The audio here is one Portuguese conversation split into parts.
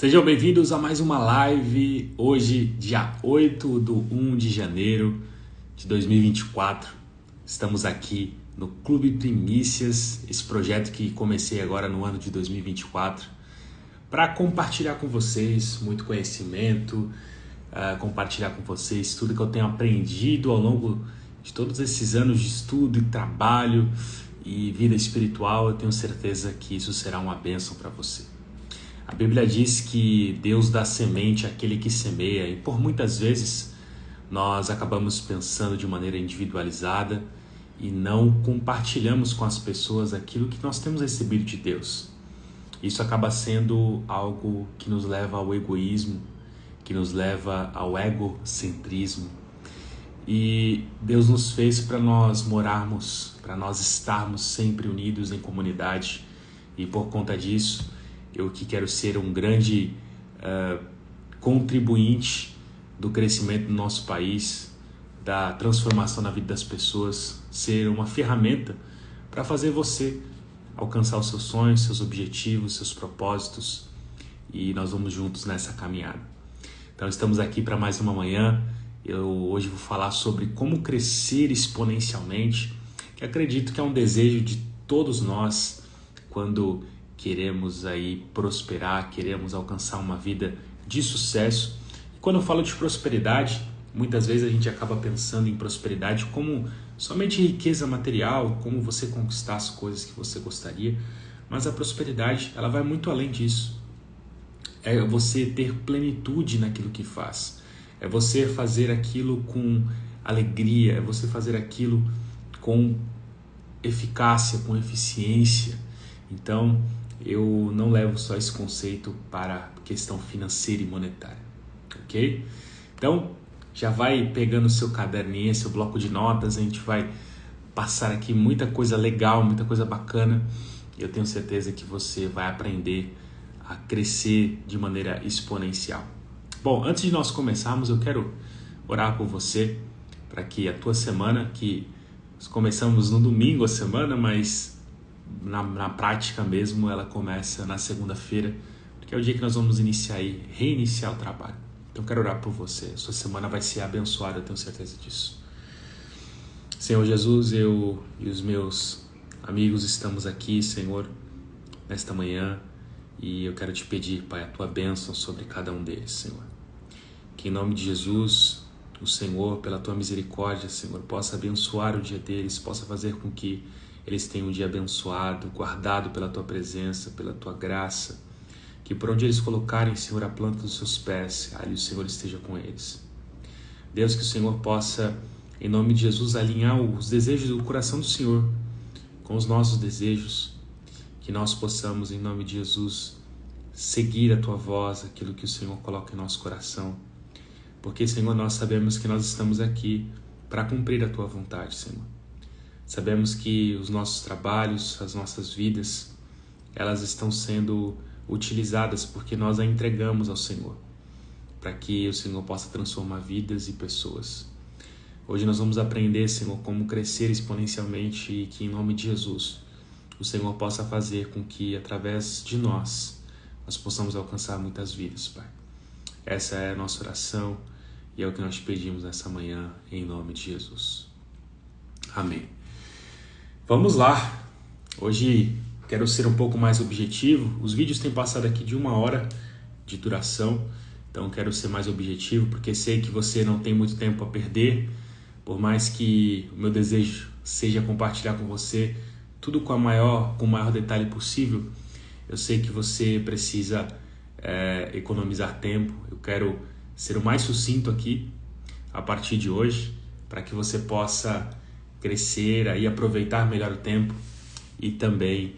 Sejam bem-vindos a mais uma live, hoje dia 8/1 de janeiro de 2024. Estamos aqui no Clube Primícias, esse projeto que comecei agora no ano de 2024, para compartilhar com vocês muito conhecimento, compartilhar com vocês tudo que eu tenho aprendido ao longo de todos esses anos de estudo e trabalho e vida espiritual. Eu tenho certeza que isso será uma bênção para você. A Bíblia diz que Deus dá semente àquele que semeia, e por muitas vezes nós acabamos pensando de maneira individualizada e não compartilhamos com as pessoas aquilo que nós temos recebido de Deus. Isso acaba sendo algo que nos leva ao egoísmo, que nos leva ao egocentrismo. E Deus nos fez para nós morarmos, para nós estarmos sempre unidos em comunidade, e por conta disso eu que quero ser um grande contribuinte do crescimento do nosso país, da transformação na vida das pessoas, ser uma ferramenta para fazer você alcançar os seus sonhos, seus objetivos, seus propósitos, e nós vamos juntos nessa caminhada. Então estamos aqui para mais uma manhã. Eu hoje vou falar sobre como crescer exponencialmente, que acredito que é um desejo de todos nós quando queremos aí prosperar, queremos alcançar uma vida de sucesso. E quando eu falo de prosperidade, muitas vezes a gente acaba pensando em prosperidade como somente riqueza material, como você conquistar as coisas que você gostaria, mas a prosperidade, ela vai muito além disso. É você ter plenitude naquilo que faz, é você fazer aquilo com alegria, é você fazer aquilo com eficácia, com eficiência. Então, eu não levo só esse conceito para a questão financeira e monetária, ok? Então, já vai pegando o seu caderninho, seu bloco de notas, a gente vai passar aqui muita coisa legal, muita coisa bacana. Eu tenho certeza que você vai aprender a crescer de maneira exponencial. Bom, antes de nós começarmos, eu quero orar por você, para que a tua semana, que nós começamos no domingo a semana, mas na prática mesmo ela começa na segunda-feira, porque é o dia que nós vamos reiniciar o trabalho. Então eu quero orar por você. Sua semana vai ser abençoada, eu tenho certeza disso. Senhor Jesus, eu e os meus amigos estamos aqui, Senhor, nesta manhã, e eu quero te pedir, Pai, a tua bênção sobre cada um deles, Senhor. Que em nome de Jesus, o Senhor, pela tua misericórdia, Senhor, possa abençoar o dia deles, possa fazer com que eles tenham um dia abençoado, guardado pela tua presença, pela tua graça, que por onde eles colocarem, Senhor, a planta dos seus pés, ali o Senhor esteja com eles. Deus, que o Senhor possa, em nome de Jesus, alinhar os desejos do coração do Senhor com os nossos desejos, que nós possamos, em nome de Jesus, seguir a tua voz, aquilo que o Senhor coloca em nosso coração, porque, Senhor, nós sabemos que nós estamos aqui para cumprir a tua vontade, Senhor. Sabemos que os nossos trabalhos, as nossas vidas, elas estão sendo utilizadas porque nós a entregamos ao Senhor, para que o Senhor possa transformar vidas e pessoas. Hoje nós vamos aprender, Senhor, como crescer exponencialmente, e que em nome de Jesus o Senhor possa fazer com que através de nós possamos alcançar muitas vidas, Pai. Essa é a nossa oração e é o que nós pedimos nessa manhã, em nome de Jesus. Amém. Vamos lá, hoje quero ser um pouco mais objetivo. Os vídeos têm passado aqui de 1 hora de duração, então quero ser mais objetivo, porque sei que você não tem muito tempo a perder, por mais que o meu desejo seja compartilhar com você tudo com o maior detalhe possível. Eu sei que você precisa economizar tempo. Eu quero ser o mais sucinto aqui a partir de hoje, para que você possa crescer e aproveitar melhor o tempo e também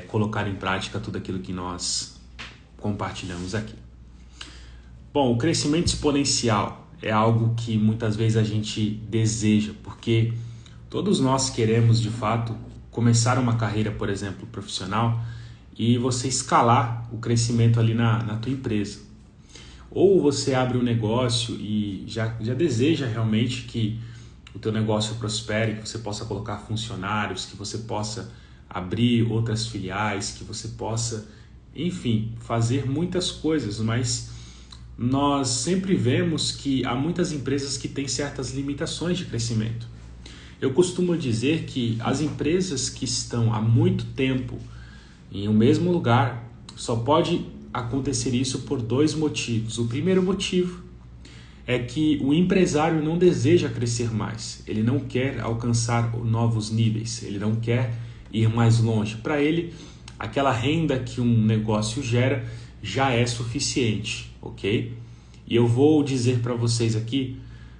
colocar em prática tudo aquilo que nós compartilhamos aqui. Bom, o crescimento exponencial é algo que muitas vezes a gente deseja, porque todos nós queremos, de fato, começar uma carreira, por exemplo, profissional, e você escalar o crescimento ali na tua empresa. Ou você abre um negócio e já deseja realmente que o teu negócio prospere, que você possa colocar funcionários, que você possa abrir outras filiais, que você possa enfim, fazer muitas coisas, mas nós sempre vemos que há muitas empresas que têm certas limitações de crescimento. Eu costumo dizer que as empresas que estão há muito tempo em um mesmo lugar, só pode acontecer isso por dois motivos. O primeiro motivo é que o empresário não deseja crescer mais, ele não quer alcançar novos níveis, ele não quer ir mais longe. Para ele, aquela renda que um negócio gera já é suficiente, ok? E eu vou dizer para vocês aqui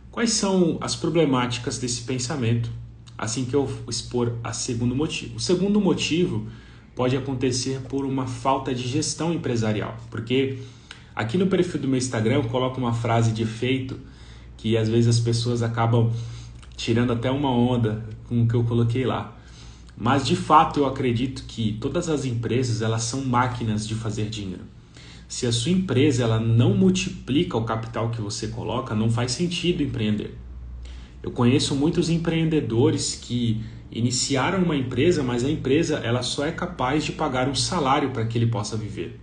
quais são as problemáticas desse pensamento, assim que eu expor o segundo motivo. O segundo motivo pode acontecer por uma falta de gestão empresarial, porque aqui no perfil do meu Instagram eu coloco uma frase de efeito que às vezes as pessoas acabam tirando até uma onda com o que eu coloquei lá. Mas de fato eu acredito que todas as empresas elas são máquinas de fazer dinheiro. Se a sua empresa ela não multiplica o capital que você coloca, não faz sentido empreender. Eu conheço muitos empreendedores que iniciaram uma empresa, mas a empresa ela só é capaz de pagar um salário para que ele possa viver.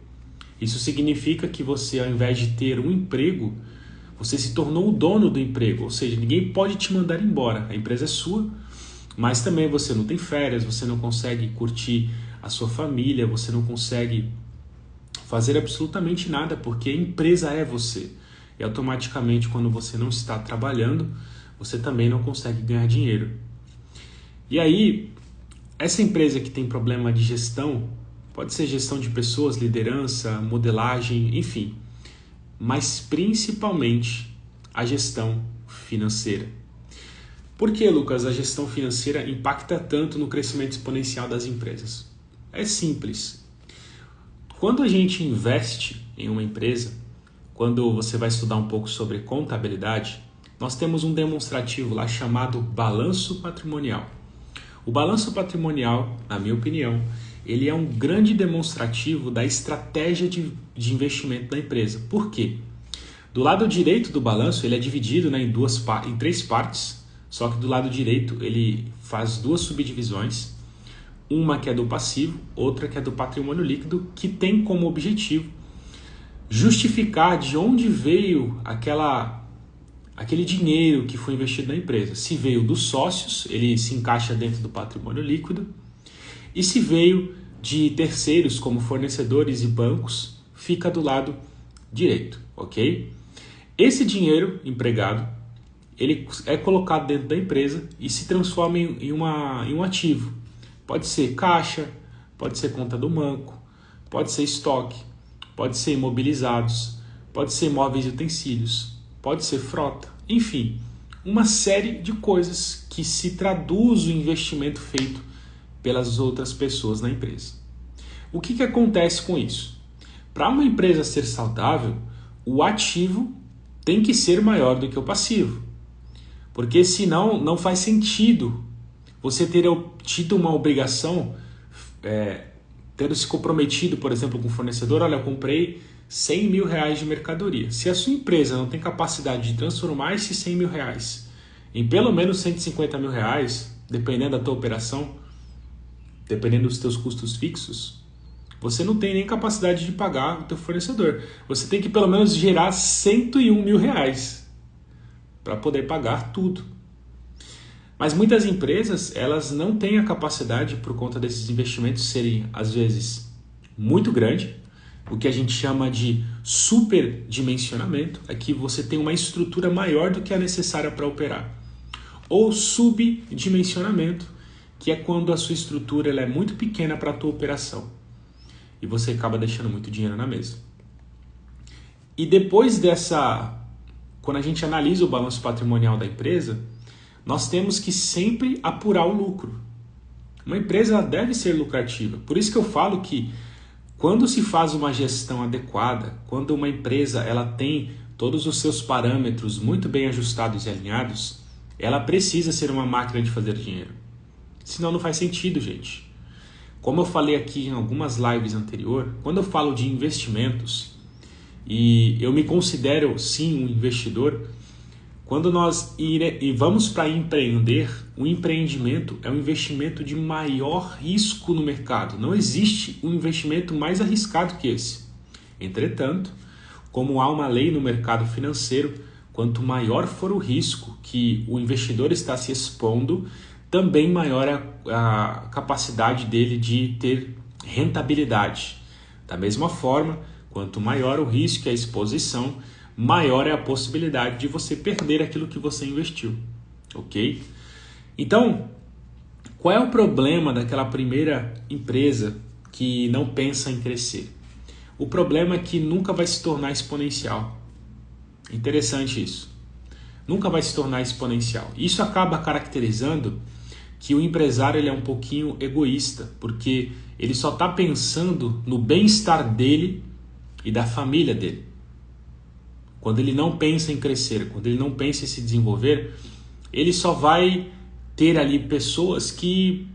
Isso significa que você, ao invés de ter um emprego, você se tornou o dono do emprego, ou seja, ninguém pode te mandar embora, a empresa é sua, mas também você não tem férias, você não consegue curtir a sua família, você não consegue fazer absolutamente nada, porque a empresa é você. E automaticamente, quando você não está trabalhando, você também não consegue ganhar dinheiro. E aí, essa empresa que tem problema de gestão, pode ser gestão de pessoas, liderança, modelagem, enfim, mas principalmente a gestão financeira. Por que, Lucas, a gestão financeira impacta tanto no crescimento exponencial das empresas? É simples. Quando a gente investe em uma empresa, quando você vai estudar um pouco sobre contabilidade, nós temos um demonstrativo lá chamado balanço patrimonial. O balanço patrimonial, na minha opinião, ele é um grande demonstrativo da estratégia de investimento da empresa. Por quê? Do lado direito do balanço, ele é dividido em três partes, só que do lado direito ele faz duas subdivisões, uma que é do passivo, outra que é do patrimônio líquido, que tem como objetivo justificar de onde veio aquele dinheiro que foi investido na empresa. Se veio dos sócios, ele se encaixa dentro do patrimônio líquido, e se veio de terceiros, como fornecedores e bancos, fica do lado direito, ok? Esse dinheiro empregado, ele é colocado dentro da empresa e se transforma em um ativo. Pode ser caixa, pode ser conta do banco, pode ser estoque, pode ser imobilizados, pode ser móveis e utensílios, pode ser frota, enfim, uma série de coisas que se traduz o investimento feito pelas outras pessoas na empresa. O que acontece com isso? Para uma empresa ser saudável, o ativo tem que ser maior do que o passivo, porque senão não faz sentido você ter tido uma obrigação, ter se comprometido, por exemplo, com o fornecedor, olha, eu comprei 100 mil reais de mercadoria. Se a sua empresa não tem capacidade de transformar esses 100 mil reais em pelo menos 150 mil reais, dependendo da tua operação, dependendo dos teus custos fixos, você não tem nem capacidade de pagar o teu fornecedor. Você tem que pelo menos gerar 101 mil reais para poder pagar tudo. Mas muitas empresas, elas não têm a capacidade, por conta desses investimentos serem, às vezes, muito grande. O que a gente chama de superdimensionamento é que você tem uma estrutura maior do que a necessária para operar. Ou subdimensionamento, que é quando a sua estrutura ela é muito pequena para a tua operação e você acaba deixando muito dinheiro na mesa. E depois quando a gente analisa o balanço patrimonial da empresa, nós temos que sempre apurar o lucro. Uma empresa deve ser lucrativa. Por isso que eu falo que quando se faz uma gestão adequada, quando uma empresa ela tem todos os seus parâmetros muito bem ajustados e alinhados, ela precisa ser uma máquina de fazer dinheiro. Senão não faz sentido, gente. Como eu falei aqui em algumas lives anteriores, quando eu falo de investimentos, e eu me considero sim um investidor, Quando nós vamos para empreender, o empreendimento é um investimento de maior risco no mercado. Não existe um investimento mais arriscado que esse. Entretanto, como há uma lei no mercado financeiro, quanto maior for o risco que o investidor está se expondo, também maior é a capacidade dele de ter rentabilidade. Da mesma forma, quanto maior o risco e a exposição, maior é a possibilidade de você perder aquilo que você investiu, ok? Então, qual é o problema daquela primeira empresa que não pensa em crescer? O problema é que nunca vai se tornar exponencial. Interessante isso. Nunca vai se tornar exponencial. Isso acaba caracterizando que o empresário ele é um pouquinho egoísta, porque ele só está pensando no bem-estar dele e da família dele. Quando ele não pensa em crescer, quando ele não pensa em se desenvolver, ele só vai ter ali pessoas que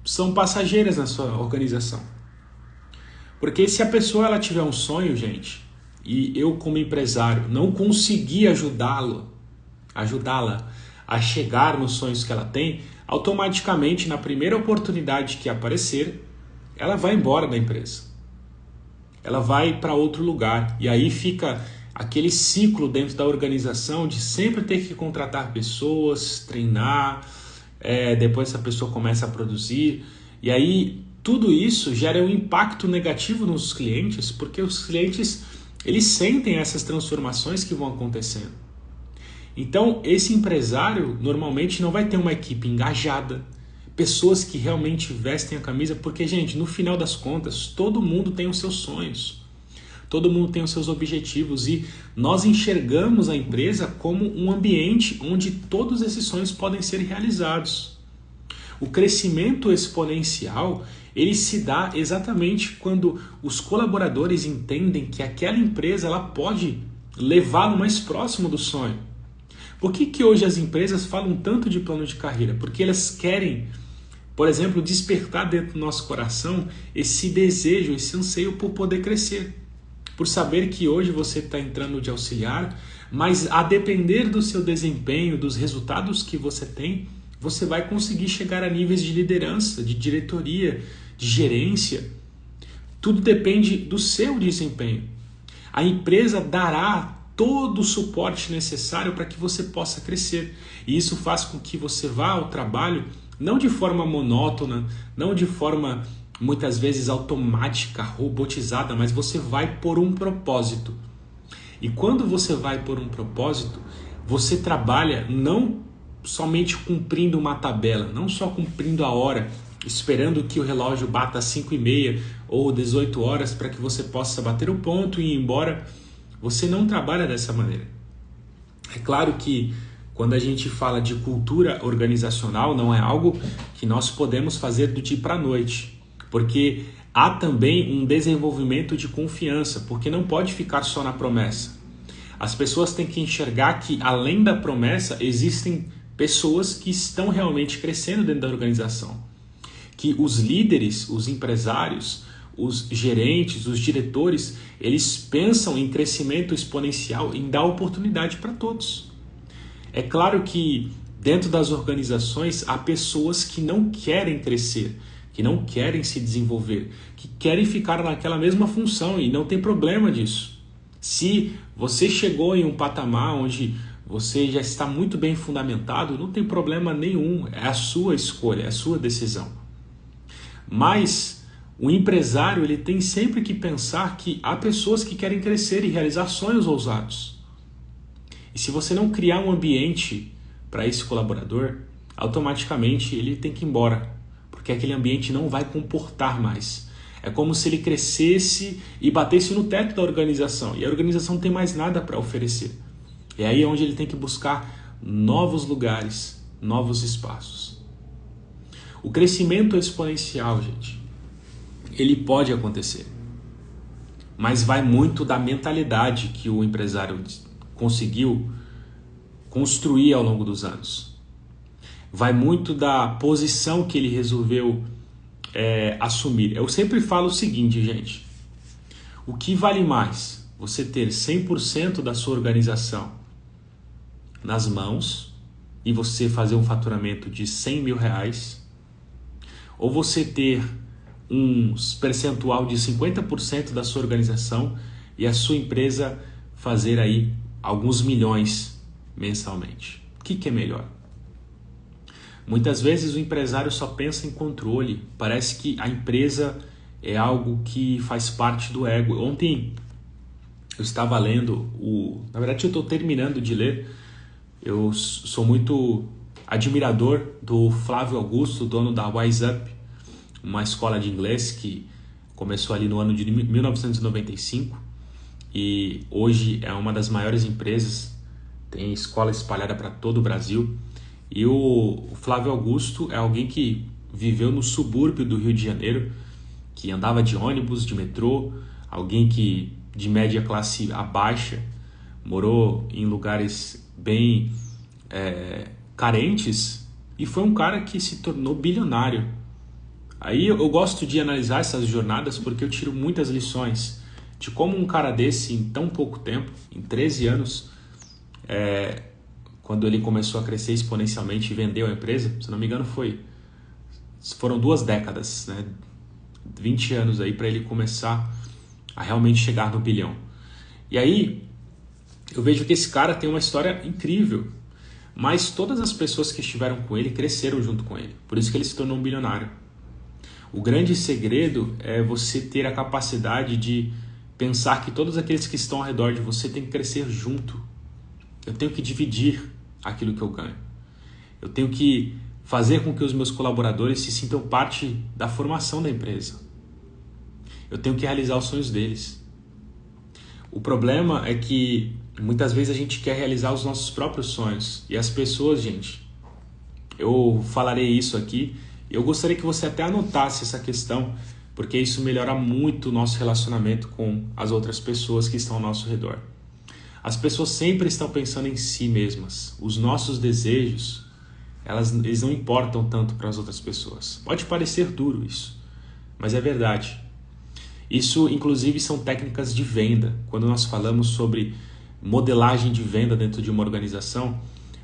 são passageiras na sua organização. Porque se a pessoa ela tiver um sonho, gente, e eu como empresário não conseguir ajudá-la a chegar nos sonhos que ela tem, automaticamente na primeira oportunidade que aparecer, ela vai embora da empresa. Ela vai para outro lugar e aí fica aquele ciclo dentro da organização de sempre ter que contratar pessoas, treinar, depois essa pessoa começa a produzir e aí tudo isso gera um impacto negativo nos clientes, porque os clientes eles sentem essas transformações que vão acontecendo. Então esse empresário normalmente não vai ter uma equipe engajada, pessoas que realmente vestem a camisa, porque gente, no final das contas todo mundo tem os seus sonhos. Todo mundo tem os seus objetivos e nós enxergamos a empresa como um ambiente onde todos esses sonhos podem ser realizados. O crescimento exponencial, ele se dá exatamente quando os colaboradores entendem que aquela empresa ela pode levá-lo mais próximo do sonho. Por que hoje as empresas falam tanto de plano de carreira? Porque elas querem, por exemplo, despertar dentro do nosso coração esse desejo, esse anseio por poder crescer. Por saber que hoje você está entrando de auxiliar, mas a depender do seu desempenho, dos resultados que você tem, você vai conseguir chegar a níveis de liderança, de diretoria, de gerência. Tudo depende do seu desempenho. A empresa dará todo o suporte necessário para que você possa crescer. E isso faz com que você vá ao trabalho não de forma monótona, não de forma muitas vezes automática, robotizada, mas você vai por um propósito. E quando você vai por um propósito, você trabalha não somente cumprindo uma tabela, não só cumprindo a hora, esperando que o relógio bata às 5h30 ou 18 horas para que você possa bater o ponto e ir embora. Você não trabalha dessa maneira. É claro que quando a gente fala de cultura organizacional, não é algo que nós podemos fazer do dia para a noite. Porque há também um desenvolvimento de confiança, porque não pode ficar só na promessa. As pessoas têm que enxergar que, além da promessa, existem pessoas que estão realmente crescendo dentro da organização. Que os líderes, os empresários, os gerentes, os diretores, eles pensam em crescimento exponencial, em dar oportunidade para todos. É claro que dentro das organizações há pessoas que não querem crescer, que não querem se desenvolver, que querem ficar naquela mesma função e não tem problema disso. Se você chegou em um patamar onde você já está muito bem fundamentado, não tem problema nenhum, é a sua escolha, é a sua decisão. Mas o empresário ele tem sempre que pensar que há pessoas que querem crescer e realizar sonhos ousados. E se você não criar um ambiente para esse colaborador, automaticamente ele tem que ir embora. Porque aquele ambiente não vai comportar mais. É como se ele crescesse e batesse no teto da organização. E a organização não tem mais nada para oferecer. É aí onde ele tem que buscar novos lugares, novos espaços. O crescimento exponencial, gente, ele pode acontecer. Mas vai muito da mentalidade que o empresário conseguiu construir ao longo dos anos. Vai muito da posição que ele resolveu assumir. Eu sempre falo o seguinte, gente. O que vale mais? Você ter 100% da sua organização nas mãos e você fazer um faturamento de 100 mil reais, ou você ter um percentual de 50% da sua organização e a sua empresa fazer aí alguns milhões mensalmente. O que é melhor? Muitas vezes o empresário só pensa em controle. Parece que a empresa é algo que faz parte do ego. Ontem eu estava lendo, na verdade eu estou terminando de ler, eu sou muito admirador do Flávio Augusto, dono da Wise Up, uma escola de inglês que começou ali no ano de 1995 e hoje é uma das maiores empresas, tem escola espalhada para todo o Brasil. E o Flávio Augusto é alguém que viveu no subúrbio do Rio de Janeiro, que andava de ônibus, de metrô, alguém que de média classe baixa, morou em lugares bem carentes e foi um cara que se tornou bilionário. Aí eu gosto de analisar essas jornadas porque eu tiro muitas lições de como um cara desse, em tão pouco tempo, em 13 anos, quando ele começou a crescer exponencialmente e vendeu a empresa, se não me engano foram 2 décadas, né? 20 anos aí para ele começar a realmente chegar no bilhão. E aí eu vejo que esse cara tem uma história incrível, mas todas as pessoas que estiveram com ele cresceram junto com ele, por isso que ele se tornou um bilionário. O grande segredo é você ter a capacidade de pensar que todos aqueles que estão ao redor de você têm que crescer junto. Eu tenho que dividir aquilo que eu ganho. Eu tenho que fazer com que os meus colaboradores se sintam parte da formação da empresa. Eu tenho que realizar os sonhos deles. O problema é que muitas vezes a gente quer realizar os nossos próprios sonhos. E as pessoas, gente, eu falarei isso aqui, eu gostaria que você até anotasse essa questão, porque isso melhora muito o nosso relacionamento com as outras pessoas que estão ao nosso redor. As pessoas sempre estão pensando em si mesmas. Os nossos desejos, eles não importam tanto para as outras pessoas. Pode parecer duro isso, mas é verdade. Isso, inclusive, são técnicas de venda. Quando nós falamos sobre modelagem de venda dentro de uma organização,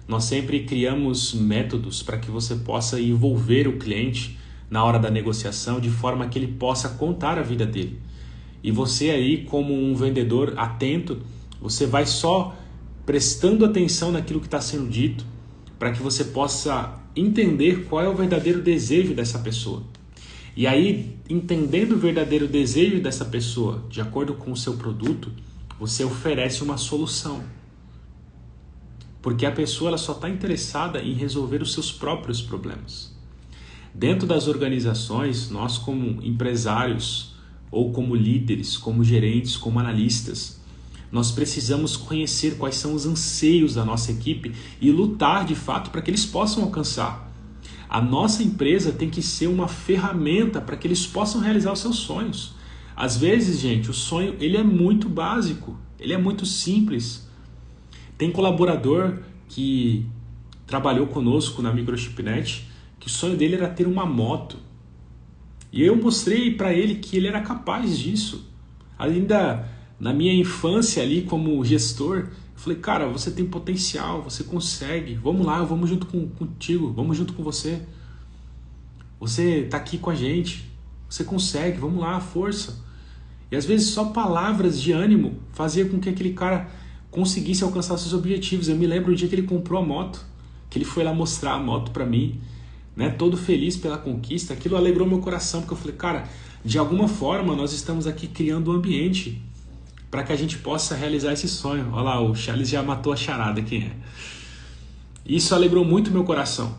nós sempre criamos métodos para que você possa envolver o cliente na hora da negociação de forma que ele possa contar a vida dele. E você aí, como um vendedor atento, você vai só prestando atenção naquilo que está sendo dito para que você possa entender qual é o verdadeiro desejo dessa pessoa. E aí, entendendo o verdadeiro desejo dessa pessoa, de acordo com o seu produto, você oferece uma solução. Porque a pessoa ela só está interessada em resolver os seus próprios problemas. Dentro das organizações, nós como empresários, ou como líderes, como gerentes, como analistas, nós precisamos conhecer quais são os anseios da nossa equipe e lutar de fato para que eles possam alcançar. A nossa empresa tem que ser uma ferramenta para que eles possam realizar os seus sonhos. Às vezes, gente, o sonho ele é muito básico, ele é muito simples. Tem colaborador que trabalhou conosco na Microchipnet que o sonho dele era ter uma moto. E eu mostrei para ele que ele era capaz disso. Ainda na minha infância ali como gestor, eu falei, cara, você tem potencial, você consegue, vamos lá, vamos junto contigo, vamos junto com você. Você está aqui com a gente, você consegue, vamos lá, força. E às vezes só palavras de ânimo fazia com que aquele cara conseguisse alcançar seus objetivos. Eu me lembro o dia que ele comprou a moto, que ele foi lá mostrar a moto para mim, né, todo feliz pela conquista. Aquilo alegrou meu coração, porque eu falei, cara, de alguma forma nós estamos aqui criando um ambiente para que a gente possa realizar esse sonho. Olha lá, o Charles já matou a charada, quem é? Isso alegrou muito meu coração.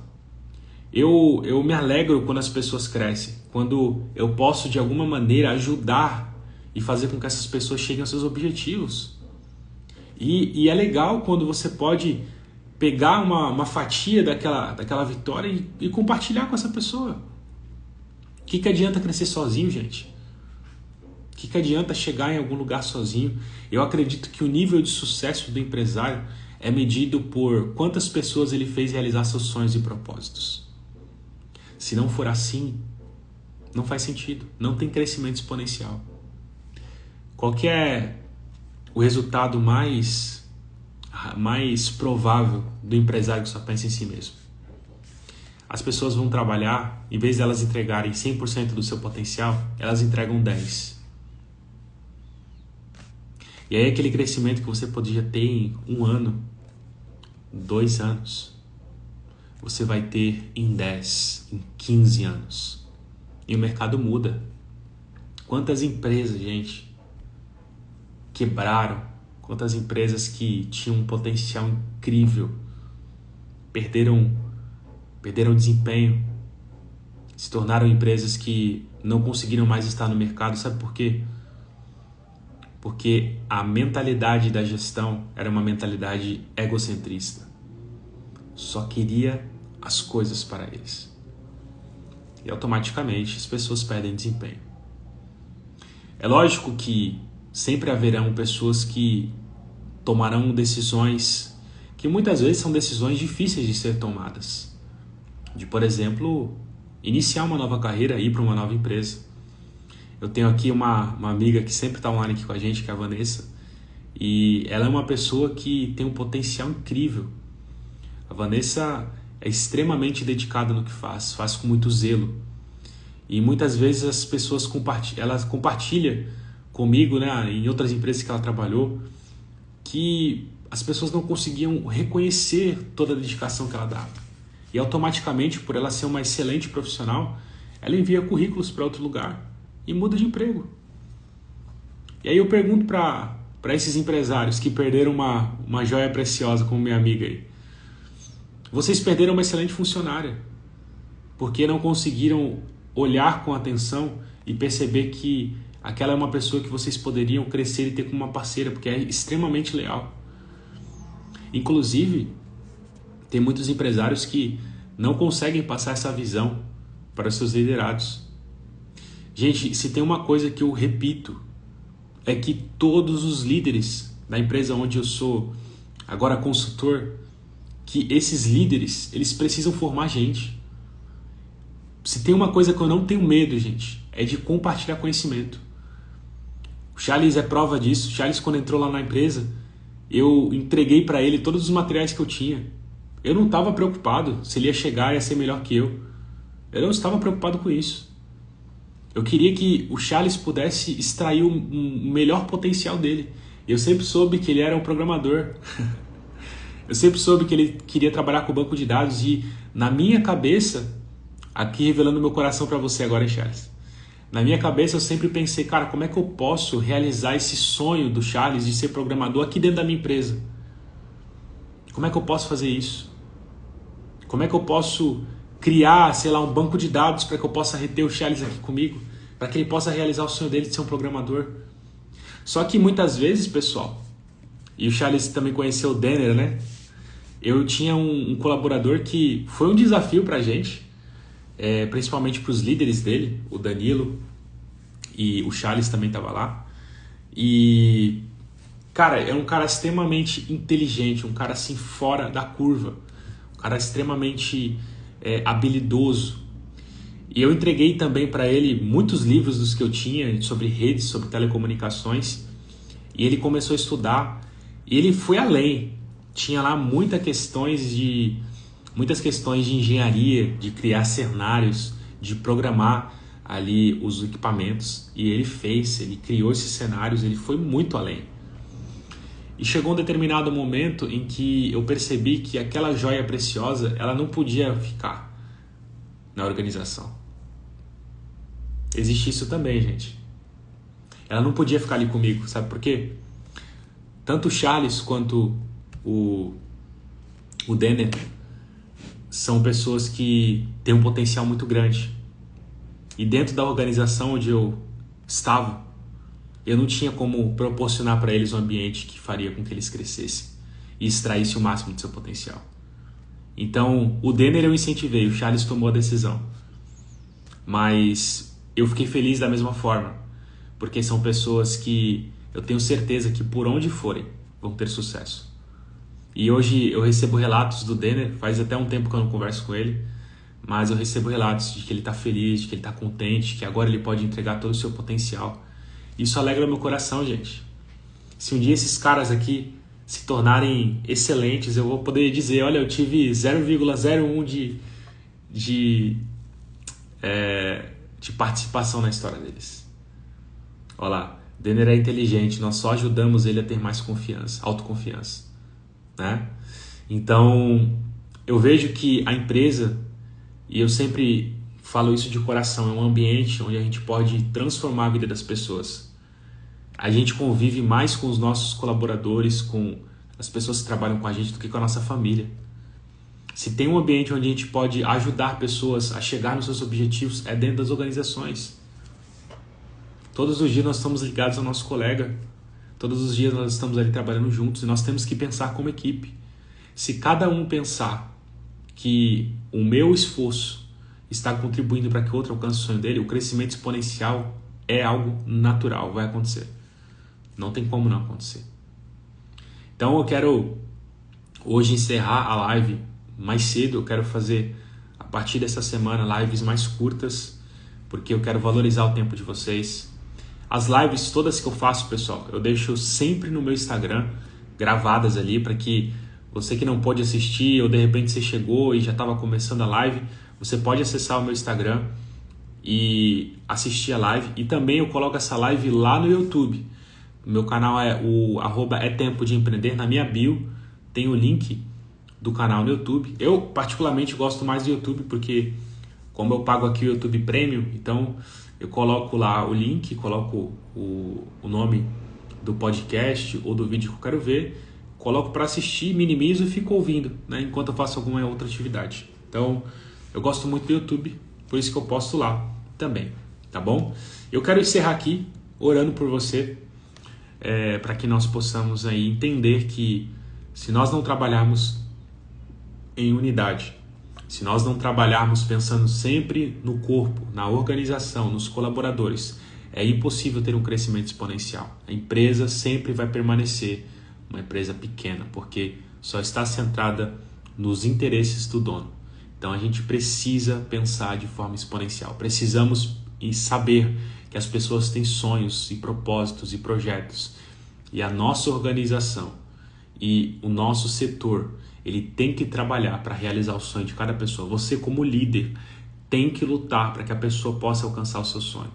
Eu me alegro quando as pessoas crescem, quando eu posso de alguma maneira ajudar e fazer com que essas pessoas cheguem aos seus objetivos. E é legal quando você pode pegar uma fatia daquela vitória e compartilhar com essa pessoa. O que adianta crescer sozinho, gente? O que adianta chegar em algum lugar sozinho? Eu acredito que o nível de sucesso do empresário é medido por quantas pessoas ele fez realizar seus sonhos e propósitos. Se não for assim, não faz sentido. Não tem crescimento exponencial. Qual que é o resultado mais mais provável do empresário que só pensa em si mesmo. As pessoas vão trabalhar, em vez de elas entregarem 100% do seu potencial, elas entregam 10%. E aí aquele crescimento que você podia ter em 1 ano, 2 anos, você vai ter em 10, em 15 anos. E o mercado muda. Quantas empresas, gente, quebraram? Quantas empresas que tinham um potencial incrível perderam desempenho, se tornaram empresas que não conseguiram mais estar no mercado. Sabe por quê? Porque a mentalidade da gestão era uma mentalidade egocentrista. Só queria as coisas para eles. E automaticamente as pessoas perdem desempenho. É lógico que sempre haverão pessoas que tomarão decisões que muitas vezes são decisões difíceis de ser tomadas. De, por exemplo, iniciar uma nova carreira, ir para uma nova empresa. Eu tenho aqui uma amiga que sempre está online aqui com a gente, que é a Vanessa, e ela é uma pessoa que tem um potencial incrível. A Vanessa é extremamente dedicada no que faz com muito zelo. E muitas vezes as pessoas compartilham comigo, né, em outras empresas que ela trabalhou, que as pessoas não conseguiam reconhecer toda a dedicação que ela dava. E automaticamente, por ela ser uma excelente profissional, ela envia currículos para outro lugar e muda de emprego. E aí eu pergunto para esses empresários que perderam uma joia preciosa, como minha amiga aí: vocês perderam uma excelente funcionária porque não conseguiram olhar com atenção e perceber que aquela é uma pessoa que vocês poderiam crescer e ter como uma parceira, porque é extremamente leal. Inclusive, tem muitos empresários que não conseguem passar essa visão para os seus liderados. Gente, se tem uma coisa que eu repito, é que todos os líderes da empresa onde eu sou agora consultor, que esses líderes, eles precisam formar gente. Se tem uma coisa que eu não tenho medo, gente, é de compartilhar conhecimento. O Charles é prova disso. O Charles, quando entrou lá na empresa, eu entreguei para ele todos os materiais que eu tinha. Eu não estava preocupado se ele ia chegar e ia ser melhor que eu. Eu não estava preocupado com isso. Eu queria que o Charles pudesse extrair o melhor potencial dele. Eu sempre soube que ele era um programador. Eu sempre soube que ele queria trabalhar com o banco de dados. E na minha cabeça, aqui revelando meu coração para você agora, hein, Charles? Na minha cabeça eu sempre pensei, cara, como é que eu posso realizar esse sonho do Charles de ser programador aqui dentro da minha empresa? Como é que eu posso fazer isso? Como é que eu posso criar, sei lá, um banco de dados para que eu possa reter o Charles aqui comigo? Para que ele possa realizar o sonho dele de ser um programador? Só que muitas vezes, pessoal, e o Charles também conheceu o Denner, né? Eu tinha um colaborador que foi um desafio para a gente, principalmente para os líderes dele, o Danilo e o Charles também estava lá. E, cara, é um cara extremamente inteligente, um cara assim fora da curva, um cara extremamente habilidoso. E eu entreguei também para ele muitos livros dos que eu tinha sobre redes, sobre telecomunicações, e ele começou a estudar e ele foi além. Tinha lá muitas questões de engenharia, de criar cenários, de programar ali os equipamentos, e ele criou esses cenários, ele foi muito além. E chegou um determinado momento em que eu percebi que aquela joia preciosa, ela não podia ficar na organização. Existe isso também, gente. Ela não podia ficar ali comigo, sabe por quê? Tanto o Charles quanto o Denner são pessoas que têm um potencial muito grande. E dentro da organização onde eu estava, eu não tinha como proporcionar para eles um ambiente que faria com que eles crescessem e extraíssem o máximo do seu potencial. Então, o Denner eu incentivei, o Charles tomou a decisão. Mas eu fiquei feliz da mesma forma, porque são pessoas que eu tenho certeza que por onde forem vão ter sucesso. E hoje eu recebo relatos do Denner, faz até um tempo que eu não converso com ele, mas eu recebo relatos de que ele está feliz, de que ele está contente, que agora ele pode entregar todo o seu potencial. Isso alegra meu coração, gente. Se um dia esses caras aqui se tornarem excelentes, eu vou poder dizer, olha, eu tive 0,01 de participação na história deles. Olha lá, Denner é inteligente, nós só ajudamos ele a ter mais confiança, autoconfiança, né? Então, eu vejo que a empresa, e eu sempre falo isso de coração, é um ambiente onde a gente pode transformar a vida das pessoas. A gente convive mais com os nossos colaboradores, com as pessoas que trabalham com a gente, do que com a nossa família. Se tem um ambiente onde a gente pode ajudar pessoas a chegar nos seus objetivos, é dentro das organizações. Todos os dias nós estamos ligados ao nosso colega. Todos os dias nós estamos ali trabalhando juntos e nós temos que pensar como equipe. Se cada um pensar que o meu esforço está contribuindo para que o outro alcance o sonho dele, o crescimento exponencial é algo natural, vai acontecer. Não tem como não acontecer. Então eu quero hoje encerrar a live mais cedo. Eu quero fazer, a partir dessa semana, lives mais curtas, porque eu quero valorizar o tempo de vocês. As lives todas que eu faço, pessoal, eu deixo sempre no meu Instagram, gravadas ali, para que você que não pode assistir, ou de repente você chegou e já estava começando a live, você pode acessar o meu Instagram e assistir a live. E também eu coloco essa live lá no YouTube. O meu canal é o @é-tempo-de-empreender. Na minha bio tem o link do canal no YouTube. Eu particularmente gosto mais do YouTube, porque como eu pago aqui o YouTube Premium, então eu coloco lá o link, coloco o nome do podcast ou do vídeo que eu quero ver, coloco para assistir, minimizo e fico ouvindo, né, enquanto eu faço alguma outra atividade. Então eu gosto muito do YouTube, por isso que eu posto lá também, tá bom? Eu quero encerrar aqui orando por você, para que nós possamos aí entender que se nós não trabalharmos em unidade, se nós não trabalharmos pensando sempre no corpo, na organização, nos colaboradores, é impossível ter um crescimento exponencial. A empresa sempre vai permanecer uma empresa pequena, porque só está centrada nos interesses do dono. Então a gente precisa pensar de forma exponencial. Precisamos saber que as pessoas têm sonhos e propósitos e projetos. E a nossa organização e o nosso setor, ele tem que trabalhar para realizar o sonho de cada pessoa. Você, como líder, tem que lutar para que a pessoa possa alcançar o seu sonho.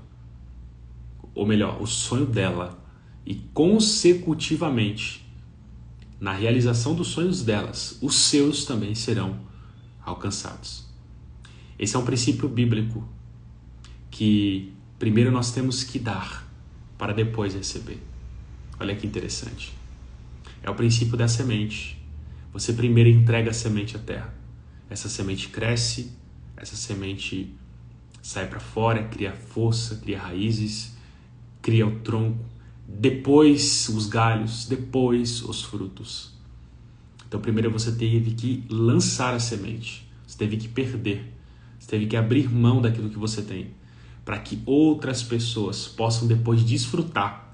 Ou melhor, o sonho dela. E consecutivamente, na realização dos sonhos delas, os seus também serão alcançados. Esse é um princípio bíblico que primeiro nós temos que dar para depois receber. Olha que interessante. É o princípio da semente. Você primeiro entrega a semente à terra. Essa semente cresce, essa semente sai para fora, cria força, cria raízes, cria o tronco, depois os galhos, depois os frutos. Então primeiro você teve que lançar a semente, você teve que perder, você teve que abrir mão daquilo que você tem, para que outras pessoas possam depois desfrutar,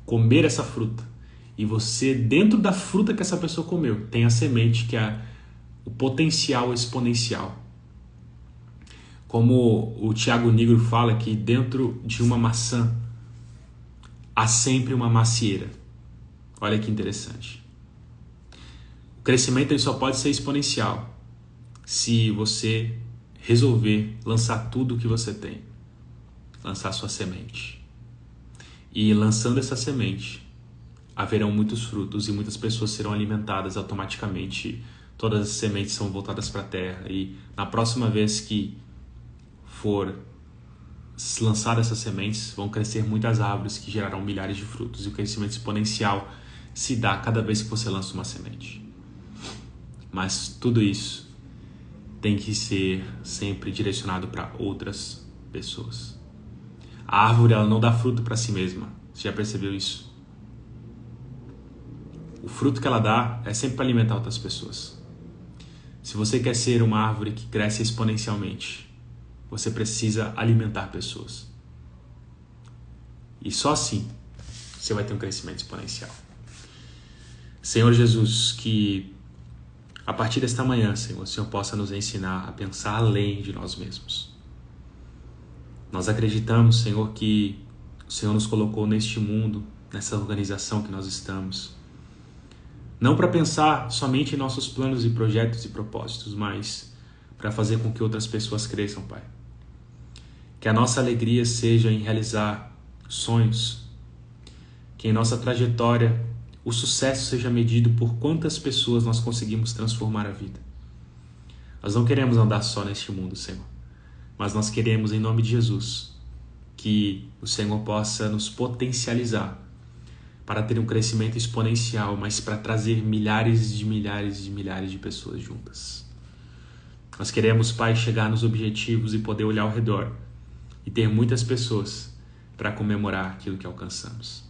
comer essa fruta. E você, dentro da fruta que essa pessoa comeu, tem a semente, que é o potencial exponencial. Como o Tiago Nigro fala, que dentro de uma maçã há sempre uma macieira. Olha que interessante. O crescimento ele só pode ser exponencial se você resolver lançar tudo o que você tem. Lançar sua semente. E lançando essa semente, haverão muitos frutos e muitas pessoas serão alimentadas automaticamente. Todas as sementes são voltadas para a terra. E na próxima vez que for lançadas essas sementes, vão crescer muitas árvores que gerarão milhares de frutos. E o crescimento exponencial se dá cada vez que você lança uma semente. Mas tudo isso tem que ser sempre direcionado para outras pessoas. A árvore ela não dá fruto para si mesma. Você já percebeu isso? O fruto que ela dá é sempre para alimentar outras pessoas. Se você quer ser uma árvore que cresce exponencialmente, você precisa alimentar pessoas. E só assim você vai ter um crescimento exponencial. Senhor Jesus, que a partir desta manhã, Senhor, o Senhor possa nos ensinar a pensar além de nós mesmos. Nós acreditamos, Senhor, que o Senhor nos colocou neste mundo, nessa organização que nós estamos, Não para pensar somente em nossos planos e projetos e propósitos, mas para fazer com que outras pessoas cresçam, Pai. Que a nossa alegria seja em realizar sonhos. Que em nossa trajetória o sucesso seja medido por quantas pessoas nós conseguimos transformar a vida. Nós não queremos andar só neste mundo, Senhor, mas nós queremos, em nome de Jesus, que o Senhor possa nos potencializar para ter um crescimento exponencial, mas para trazer milhares de pessoas juntas. Nós queremos, Pai, chegar nos objetivos e poder olhar ao redor e ter muitas pessoas para comemorar aquilo que alcançamos.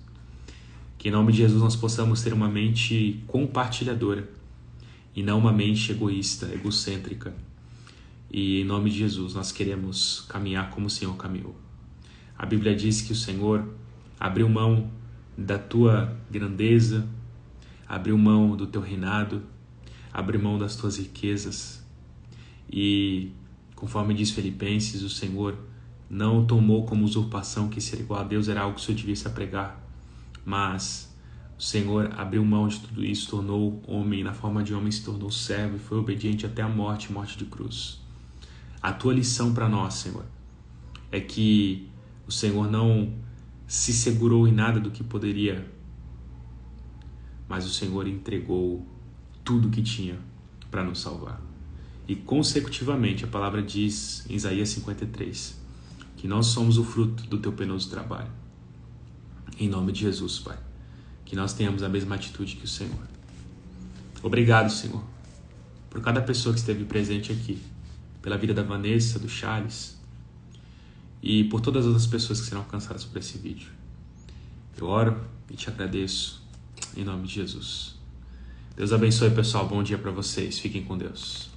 Que em nome de Jesus nós possamos ter uma mente compartilhadora e não uma mente egoísta, egocêntrica. E em nome de Jesus nós queremos caminhar como o Senhor caminhou. A Bíblia diz que o Senhor abriu mão da tua grandeza, abriu mão do teu reinado, abriu mão das tuas riquezas. E conforme diz Filipenses, o Senhor não tomou como usurpação que ser igual a Deus era algo que o Senhor devia se apegar, mas o Senhor abriu mão de tudo isso, tornou homem, na forma de homem se tornou servo e foi obediente até a morte de cruz. A tua lição para nós, Senhor, é que o Senhor não se segurou em nada do que poderia, mas o Senhor entregou tudo que tinha para nos salvar. E consecutivamente a palavra diz em Isaías 53 que nós somos o fruto do teu penoso trabalho. Em nome de Jesus, Pai, que nós tenhamos a mesma atitude que o Senhor. Obrigado, Senhor, por cada pessoa que esteve presente aqui, pela vida da Vanessa, do Charles e por todas as outras pessoas que serão alcançadas por esse vídeo. Eu oro e te agradeço em nome de Jesus. Deus abençoe, pessoal. Bom dia para vocês. Fiquem com Deus.